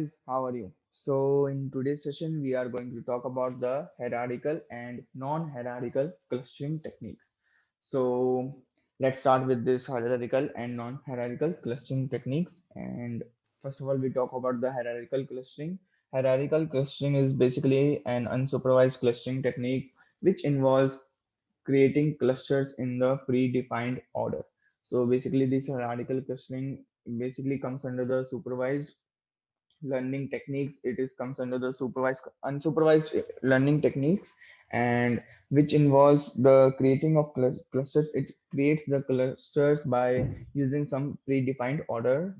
guys, how are you? So, in today's session, we are going to talk about the hierarchical and non-hierarchical clustering techniques. So, let's start with this hierarchical and non-hierarchical clustering techniques. And first of all, we talk about the hierarchical clustering. Hierarchical clustering is basically an unsupervised clustering technique which involves creating clusters in the predefined order. So basically, this hierarchical clustering basically comes under the supervised learning techniques. It is comes under the supervised unsupervised learning techniques, and which involves the creating of clusters. It creates the clusters by using some predefined order.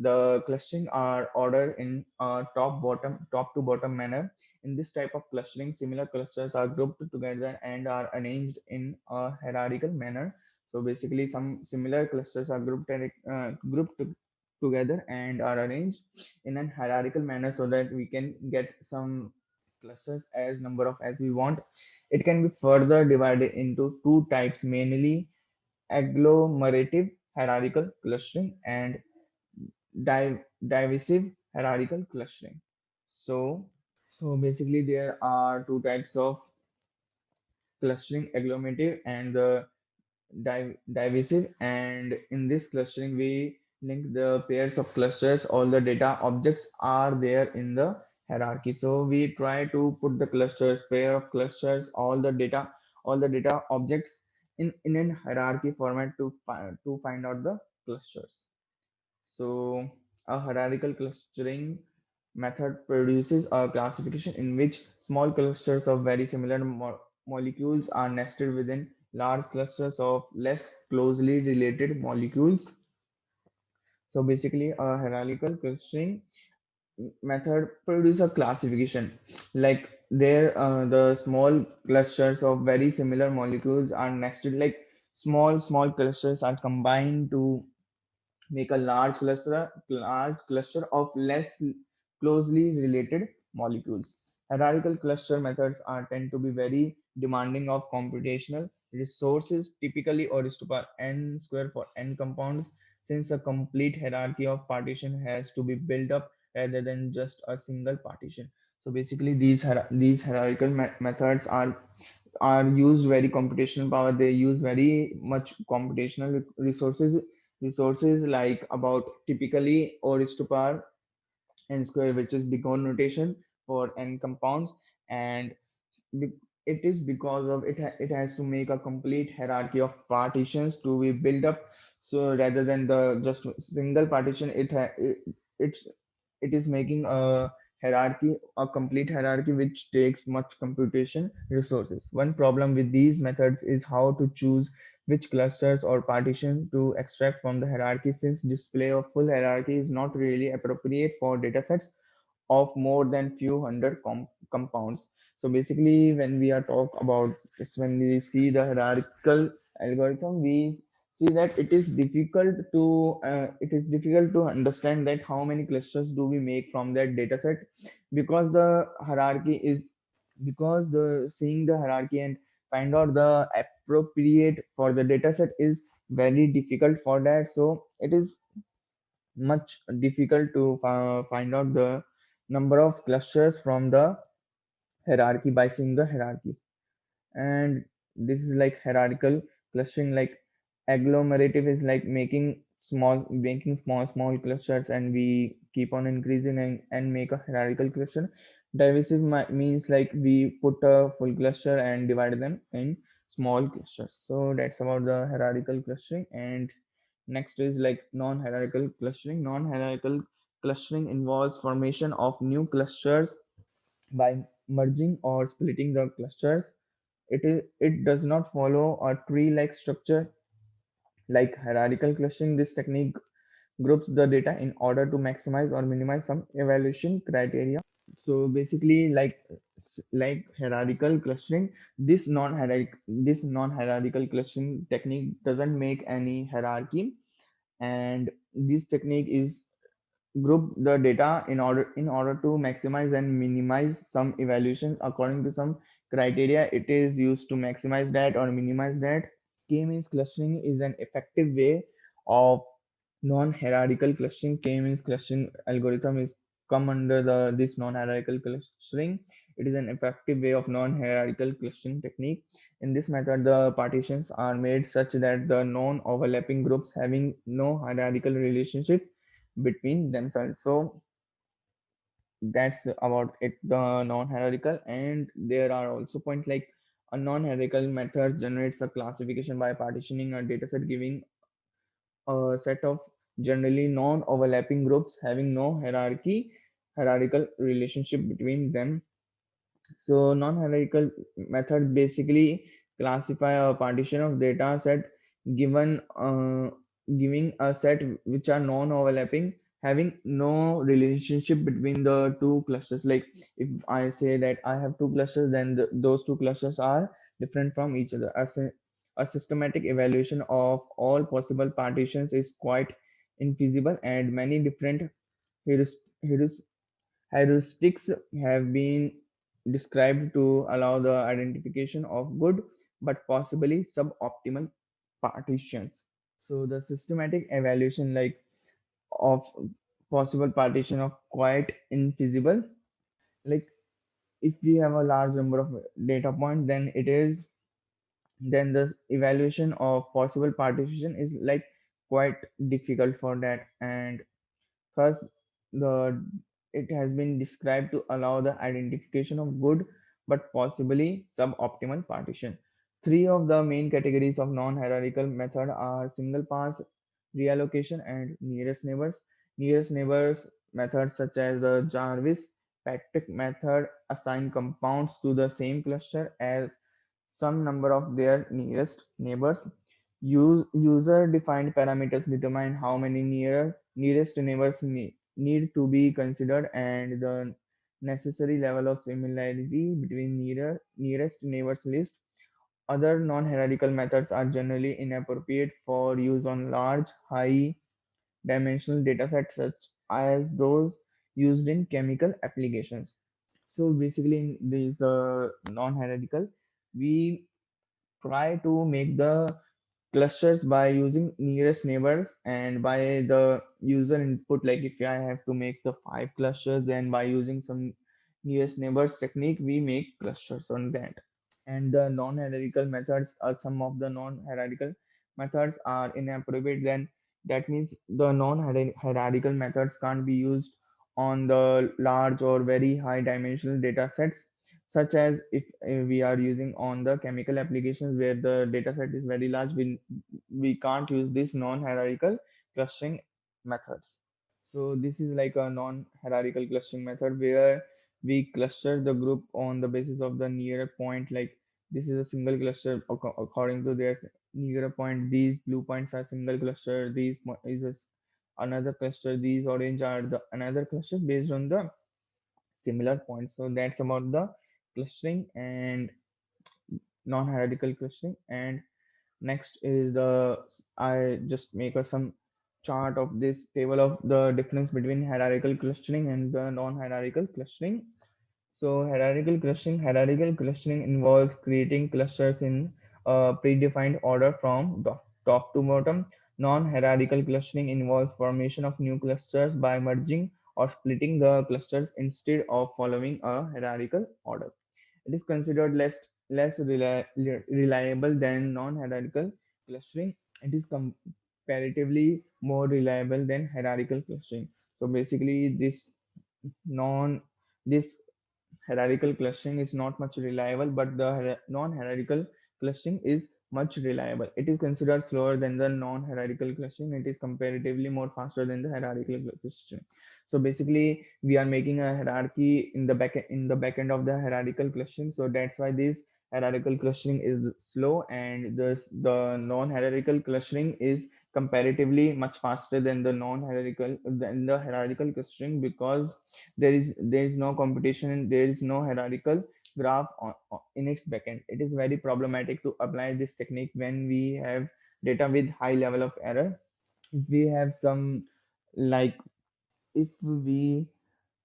The clustering are ordered in a top to bottom manner. In this type of clustering, similar clusters are grouped together and are arranged in a hierarchical manner. So basically, some similar clusters are together and are arranged in an hierarchical manner so that we can get some clusters as number of as we want. It can be further divided into two types, mainly agglomerative hierarchical clustering and divisive hierarchical clustering. So, so basically there are two types of clustering, agglomerative and the divisive. And in this clustering, we link the pairs of clusters. All the data objects are there in the hierarchy. So we try to put the clusters, pair of clusters, all the data objects in an hierarchy format to find out the clusters. So, a hierarchical clustering method produces a classification in which small clusters of very similar molecules are nested within large clusters of less closely related molecules. So, basically, a hierarchical clustering method produce a classification like there the small clusters of very similar molecules are nested, like small clusters are combined to make a large cluster of less closely related molecules. Hierarchical cluster methods are tend to be very demanding of computational resources, typically O raised to power n square for n compounds, since a complete hierarchy of partition has to be built up rather than just a single partition. So basically, these hierarchical methods are used very computational power. They use very much computational resources like about typically O raised to power n square, which is big O notation for n compounds. And be- it is because of it has to make a complete hierarchy of partitions to be built up. So rather than the just single partition, it it is making a complete hierarchy, which takes much computation resources. One problem with these methods is how to choose which clusters or partition to extract from the hierarchy, since display of full hierarchy is not really appropriate for datasets of more than few hundred compounds. So basically, when we are talk about it's when we see the hierarchical algorithm, we see that it is difficult to understand that how many clusters do we make from that data set, because the hierarchy is because the seeing the hierarchy and find out the appropriate for the data set is very difficult for that. So it is much difficult to find out the number of clusters from the hierarchy by seeing the hierarchy. And this is like hierarchical clustering. Like agglomerative is like making small clusters, and we keep on increasing and make a hierarchical cluster. Divisive means like we put a full cluster and divide them in small clusters. So that's about the hierarchical clustering. And next is like non-hierarchical clustering. Non-hierarchical clustering involves formation of new clusters by merging or splitting the clusters. It does not follow a tree-like structure like hierarchical clustering. This technique groups the data in order to maximize or minimize some evaluation criteria. So basically, like hierarchical clustering, this non-hierarchical clustering technique doesn't make any hierarchy, and this technique is group the data in order to maximize and minimize some evaluation according to some criteria. It is used to maximize that or minimize that. K-means clustering is an effective way of non-hierarchical clustering. K-means clustering algorithm is come under the this non-hierarchical clustering. It is an effective way of non-hierarchical clustering technique. In this method, the partitions are made such that the non-overlapping groups having no hierarchical relationship between themselves. So that's about it, the non-hierarchical. And there are also points like a non-hierarchical method generates a classification by partitioning a dataset, giving a set of generally non-overlapping groups having no hierarchical relationship between them. So non-hierarchical method basically classify a partition of data set given giving a set which are non-overlapping, having no relationship between the two clusters. Like if I say that I have two clusters, then those two clusters are different from each other. A systematic evaluation of all possible partitions is quite infeasible, and many different heuris- heuristics have been described to allow the identification of good but possibly suboptimal partitions. So the systematic evaluation like of possible partition of quite infeasible. Like if we have a large number of data points, then the evaluation of possible partition is like quite difficult for that. And first, the it has been described to allow the identification of good but possibly suboptimal partition. Three of the main categories of non-hierarchical method are single pass reallocation and nearest neighbors. Nearest neighbors methods such as the Jarvis-Patrick method assign compounds to the same cluster as some number of their nearest neighbors. User-defined parameters determine how many nearest neighbors need to be considered, and the necessary level of similarity between nearest neighbors list. Other non-hierarchical methods are generally inappropriate for use on large, high-dimensional datasets such as those used in chemical applications. So basically, in this non-hierarchical, we try to make the clusters by using nearest neighbors and by the user input. Like if I have to make the five clusters, then by using some nearest neighbors technique we make clusters on that. And the non-hierarchical methods are some of the non-hierarchical methods are inappropriate, then that means the non-hierarchical methods can't be used on the large or very high dimensional data sets, such as if we are using on the chemical applications where the data set is very large, we can't use this non-hierarchical clustering methods. So this is like a non-hierarchical clustering method where we cluster the group on the basis of the nearer point. Like this is a single cluster according to their nearer point. These blue points are single cluster. These is another cluster. These orange are the another cluster based on the similar points. So that's about the clustering and non-hierarchical clustering. And next is the I just make some chart of this table of the difference between hierarchical clustering and the non-hierarchical clustering. So hierarchical clustering involves creating clusters in a predefined order from top to bottom. Non-hierarchical clustering involves formation of new clusters by merging or splitting the clusters instead of following a hierarchical order. It is considered less reliable than non-hierarchical clustering. It is comparatively more reliable than hierarchical clustering. So basically, non this hierarchical clustering is not much reliable, but the non-hierarchical clustering is much reliable. It is considered slower than the non-hierarchical clustering. It is comparatively more faster than the hierarchical clustering. So basically, we are making a hierarchy in the back end of the hierarchical clustering. So that's why this hierarchical clustering is slow, and the non-hierarchical clustering is comparatively much faster than the hierarchical clustering, because there is no competition and there is no hierarchical graph in its backend. It is very problematic to apply this technique when we have data with high level of error. If we have some like if we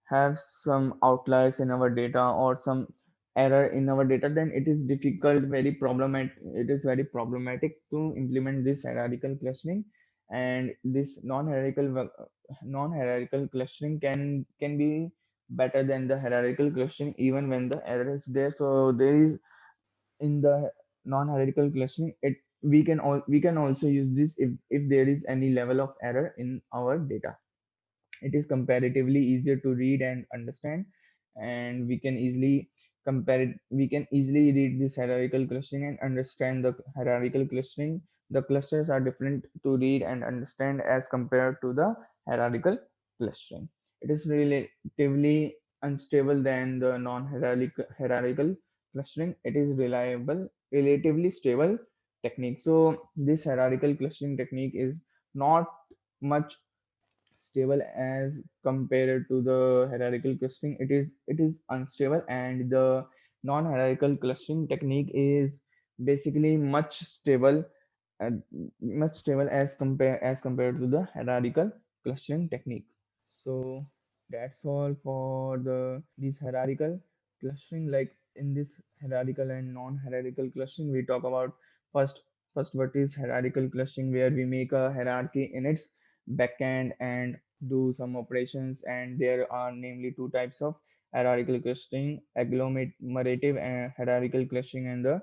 have some outliers in our data or some error in our data, then it is very problematic to implement this hierarchical clustering. and this non-hierarchical clustering can be better than the hierarchical clustering even when the error is there. So there is in the non-hierarchical clustering, it we can also use this if there is any level of error in our data. It is comparatively easier to read and understand, and we can easily read this hierarchical clustering and understand the hierarchical clustering. The clusters are different to read and understand as compared to the hierarchical clustering. It is relatively unstable than the non-hierarchical clustering. It is relatively stable technique. So this hierarchical clustering technique is not much stable as compared to the hierarchical clustering. It is unstable, and the non-hierarchical clustering technique is basically much stable as compared to the hierarchical clustering technique. So that's all for this hierarchical clustering. Like in this hierarchical and non-hierarchical clustering, we talk about first first what is hierarchical clustering, where we make a hierarchy in its backend and do some operations. And there are namely two types of hierarchical clustering: agglomerative and hierarchical clustering, and the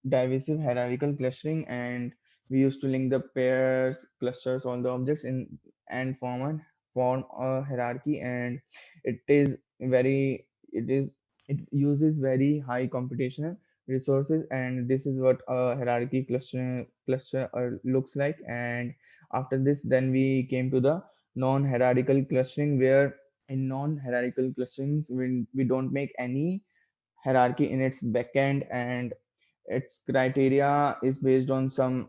divisive hierarchical clustering. And we used to link the pairs clusters all the objects in and form a hierarchy. And it is very it is it uses very high computational resources, and this is what a hierarchy cluster looks like. And after this, then we came to the non-hierarchical clustering, where in non-hierarchical clusterings we don't make any hierarchy in its backend, and its criteria is based on some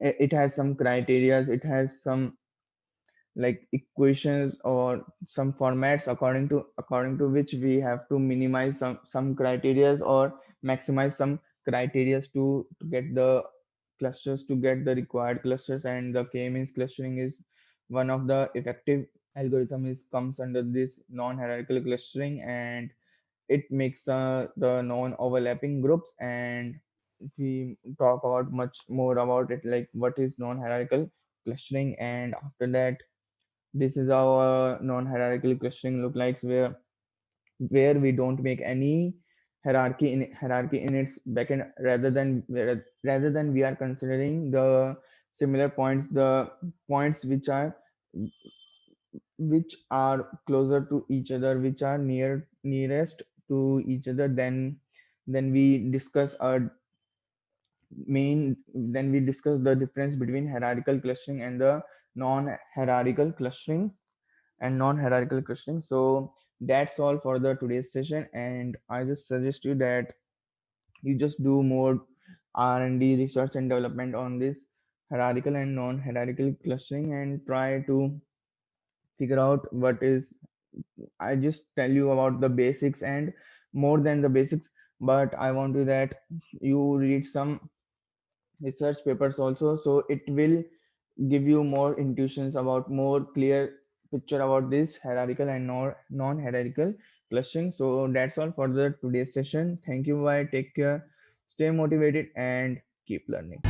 it has some criterias, it has some like equations or some formats according to which we have to minimize some criterias or maximize some criterias to get the clusters, to get the required clusters. And the k-means clustering is one of the effective algorithm is comes under this non-hierarchical clustering, and it makes the non-overlapping groups. And if we talk about much more about it, like what is non-hierarchical clustering, and after that, this is how non-hierarchical clustering look like, where we don't make any hierarchy in its backend, rather than we are considering the similar points, the points which are closer to each other, which are nearest to each other. Then we discuss then we discuss the difference between hierarchical clustering and the non-hierarchical clustering non-hierarchical clustering. So that's all for the today's session, and I just suggest you that you just do more R&D, research and development on this hierarchical and non-hierarchical clustering, and try to figure out what is. I just tell you about the basics and more than the basics, but I want to that you read some research papers also, so it will give you more intuitions about more clear picture about this hierarchical and non-hierarchical clustering. So that's all for the today's session. Thank you, bye, take care, stay motivated and keep learning.